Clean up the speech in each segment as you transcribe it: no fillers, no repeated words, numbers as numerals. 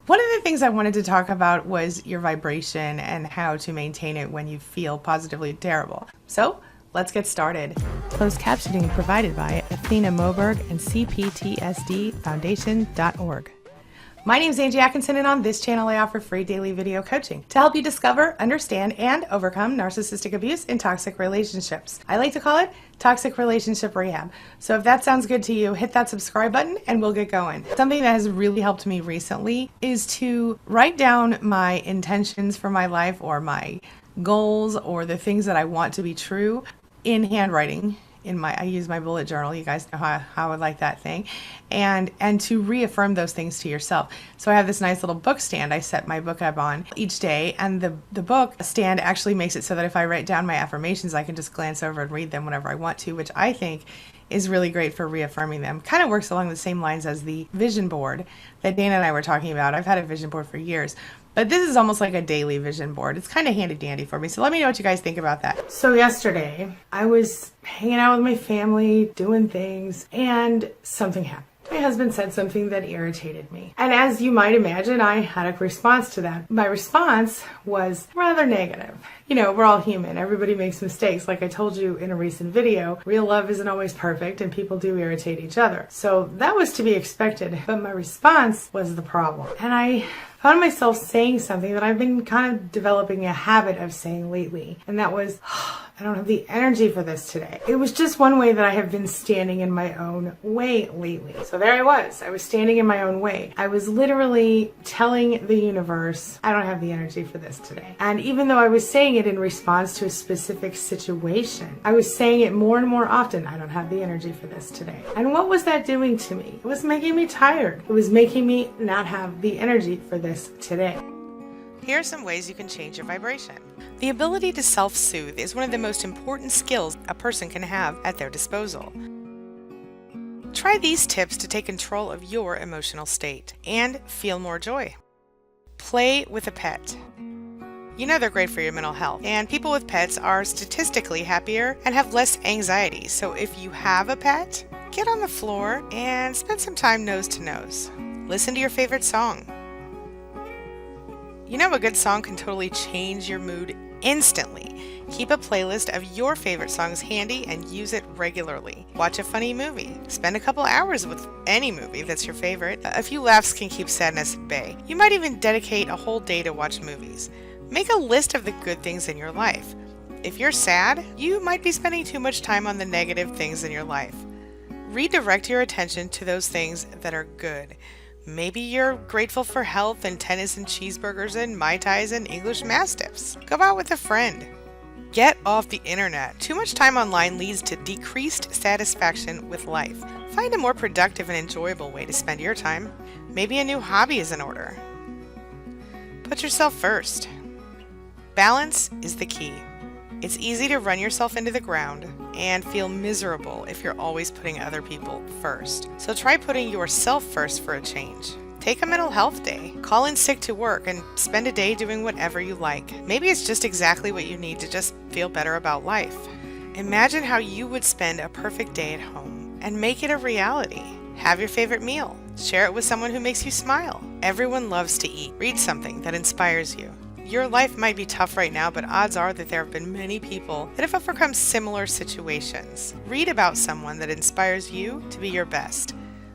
One of the things I wanted to talk about was your vibration and how to maintain it when you feel positively terrible. So let's get started. Closed captioning provided by Athena Moberg and CPTSDFoundation.org. My name is Angie Atkinson, and on this channel I offer free daily video coaching to help you discover, understand, and overcome narcissistic abuse in toxic relationships. I like to call it toxic relationship rehab. So if that sounds good to you, hit that subscribe button and we'll get going. Something that has really helped me recently is to write down my intentions for my life, or my goals, or the things that I want to be true in handwriting. I use my bullet journal. You guys know how I like that thing. And to reaffirm those things to yourself. So I have this nice little book stand I set my book up on each day, and the book stand actually makes it so that if I write down my affirmations, I can just glance over and read them whenever I want to, which I think is really great for reaffirming them. Kind of works along the same lines as the vision board that Dana and I were talking about. I've had a vision board for years, but this is almost like a daily vision board. It's kind of handy dandy for me. So let me know what you guys think about that. So yesterday I was hanging out with my family, doing things, and something happened. My husband said something that irritated me. And as you might imagine, I had a response to that. My response was rather negative. You know, we're all human. Everybody makes mistakes. Like I told you in a recent video, real love isn't always perfect and people do irritate each other. So that was to be expected, but my response was the problem. And I found myself saying something that I've been kind of developing a habit of saying lately. And that was, I don't have the energy for this today. It was just one way that I have been standing in my own way lately. So there I was standing in my own way. I was literally telling the universe, I don't have the energy for this today. And even though I was saying it in response to a specific situation, I was saying it more and more often, I don't have the energy for this today. And what was that doing to me? It was making me tired. It was making me not have the energy for this today. Here are some ways you can change your vibration. The ability to self-soothe is one of the most important skills a person can have at their disposal. Try these tips to take control of your emotional state and feel more joy. Play with a pet. You know they're great for your mental health, and people with pets are statistically happier and have less anxiety. So if you have a pet, get on the floor and spend some time nose to nose. Listen to your favorite song. You know a good song can totally change your mood instantly. Keep a playlist of your favorite songs handy and use it regularly. Watch a funny movie. Spend a couple hours with any movie that's your favorite. A few laughs can keep sadness at bay. You might even dedicate a whole day to watch movies. Make a list of the good things in your life. If you're sad, you might be spending too much time on the negative things in your life. Redirect your attention to those things that are good. Maybe you're grateful for health and tennis and cheeseburgers and Mai Tais and English Mastiffs. Go out with a friend. Get off the internet. Too much time online leads to decreased satisfaction with life. Find a more productive and enjoyable way to spend your time. Maybe a new hobby is in order. Put yourself first. Balance is the key. It's easy to run yourself into the ground and feel miserable if you're always putting other people first. So try putting yourself first for a change. Take a mental health day. Call in sick to work and spend a day doing whatever you like. Maybe it's just exactly what you need to just feel better about life. Imagine how you would spend a perfect day at home and make it a reality. Have your favorite meal. Share it with someone who makes you smile. Everyone loves to eat. Read something that inspires you. Your life might be tough right now, but odds are that there have been many people that have overcome similar situations. Read about someone that inspires you to be your best.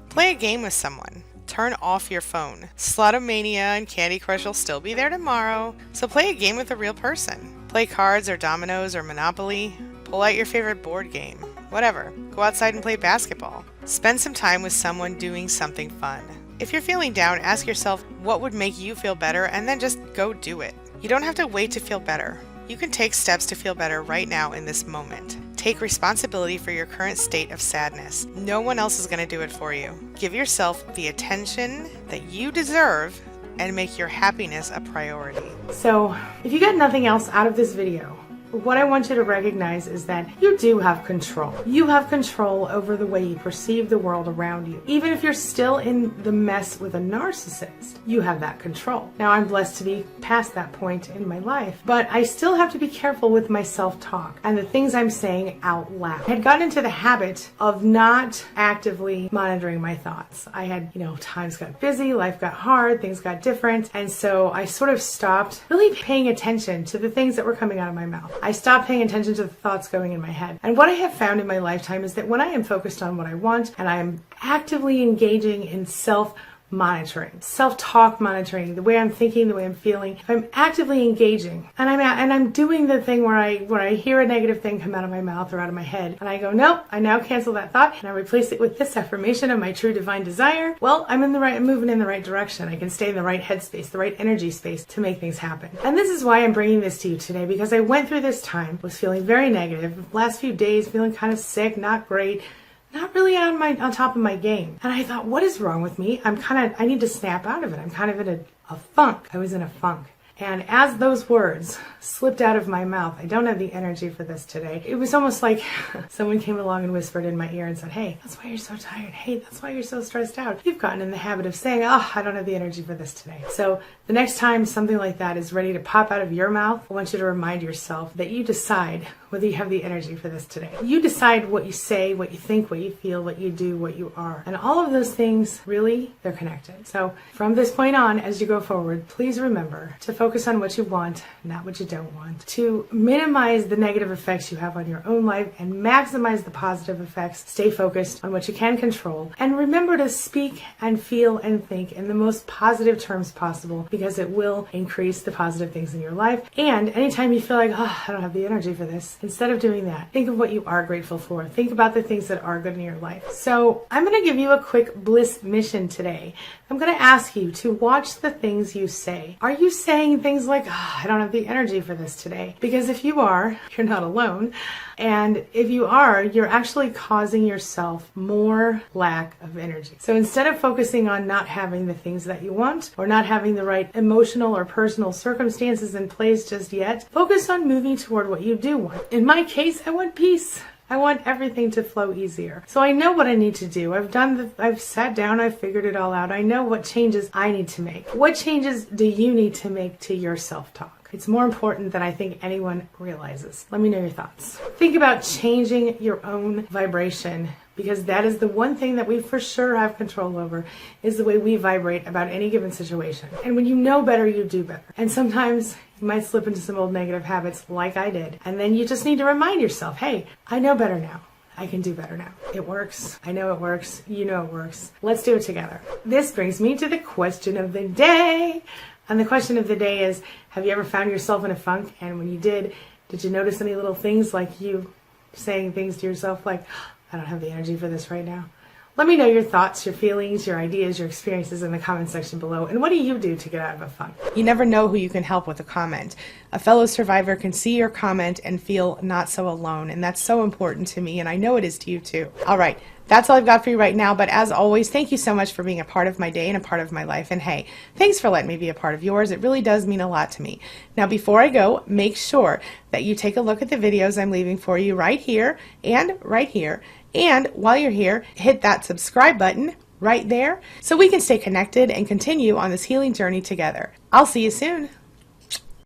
Play a game with someone. Turn off your phone. Slotomania and Candy Crush will still be there tomorrow, so play a game with a real person. Play cards or dominoes or Monopoly. Pull out your favorite board game. Whatever. Go outside and play basketball. Spend some time with someone doing something fun. If you're feeling down, ask yourself what would make you feel better and then just go do it. You don't have to wait to feel better. You can take steps to feel better right now in this moment. Take responsibility for your current state of sadness. No one else is going to do it for you. Give yourself the attention that you deserve and make your happiness a priority. So, if you got nothing else out of this video, what I want you to recognize is that you do have control. You have control over the way you perceive the world around you. Even if you're still in the mess with a narcissist, you have that control. Now, I'm blessed to be past that point in my life, but I still have to be careful with my self-talk and the things I'm saying out loud. I had gotten into the habit of not actively monitoring my thoughts. I had, times got busy, life got hard, things got different, and so I sort of stopped really paying attention to the things that were coming out of my mouth. I stopped paying attention to the thoughts going in my head. And what I have found in my lifetime is that when I am focused on what I want and I am actively engaging in self-monitoring, self-talk monitoring, the way I'm thinking, the way I'm feeling, if I'm actively engaging and I'm doing the thing where I hear a negative thing come out of my mouth or out of my head and I go, nope, I now cancel that thought and I replace it with this affirmation of my true divine desire. Well, I'm moving in the right direction. I can stay in the right headspace, the right energy space to make things happen. And this is why I'm bringing this to you today, because I went through this time, was feeling very negative, last few days feeling kind of sick, not great, not really on top of my game. And I thought, what is wrong with me? I need to snap out of it. I'm kind of in a funk. I was in a funk. And as those words slipped out of my mouth, I don't have the energy for this today. It was almost like someone came along and whispered in my ear and said, hey, that's why you're so tired. Hey, that's why you're so stressed out. You've gotten in the habit of saying, oh, I don't have the energy for this today. So the next time something like that is ready to pop out of your mouth, I want you to remind yourself that you decide whether you have the energy for this today. You decide what you say, what you think, what you feel, what you do, what you are. And all of those things, really, they're connected. So from this point on, as you go forward, please remember to focus on what you want, not what you don't want. To minimize the negative effects you have on your own life and maximize the positive effects. Stay focused on what you can control. And remember to speak and feel and think in the most positive terms possible, because it will increase the positive things in your life. And anytime you feel like, oh, I don't have the energy for this, instead of doing that, think of what you are grateful for. Think about the things that are good in your life. So I'm going to give you a quick bliss mission today. I'm going to ask you to watch the things you say. Are you saying things like, oh, I don't have the energy for this today? Because if you are, you're not alone. And if you are, you're actually causing yourself more lack of energy. So instead of focusing on not having the things that you want or not having the right emotional or personal circumstances in place just yet, focus on moving toward what you do want. In my case, I want peace. I want everything to flow easier. So I know what I need to do. I've sat down, I've figured it all out. I know what changes I need to make. What changes do you need to make to your self-talk? It's more important than I think anyone realizes. Let me know your thoughts. Think about changing your own vibration, because that is the one thing that we for sure have control over, is the way we vibrate about any given situation. And when you know better, you do better. And sometimes you might slip into some old negative habits like I did. And then you just need to remind yourself, hey, I know better now. I can do better now. It works. I know it works. You know it works. Let's do it together. This brings me to the question of the day. And the question of the day is, have you ever found yourself in a funk? And when you did you notice any little things, like you saying things to yourself like, I don't have the energy for this right now? Let me know your thoughts, your feelings, your ideas, your experiences in the comment section below. And what do you do to get out of a funk? You never know who you can help with a comment. A fellow survivor can see your comment and feel not so alone. And that's so important to me. And I know it is to you too. All right. That's all I've got for you right now, but as always, thank you so much for being a part of my day and a part of my life. And hey, thanks for letting me be a part of yours. It really does mean a lot to me. Now, before I go, make sure that you take a look at the videos I'm leaving for you right here and right here. And while you're here, hit that subscribe button right there so we can stay connected and continue on this healing journey together. I'll see you soon.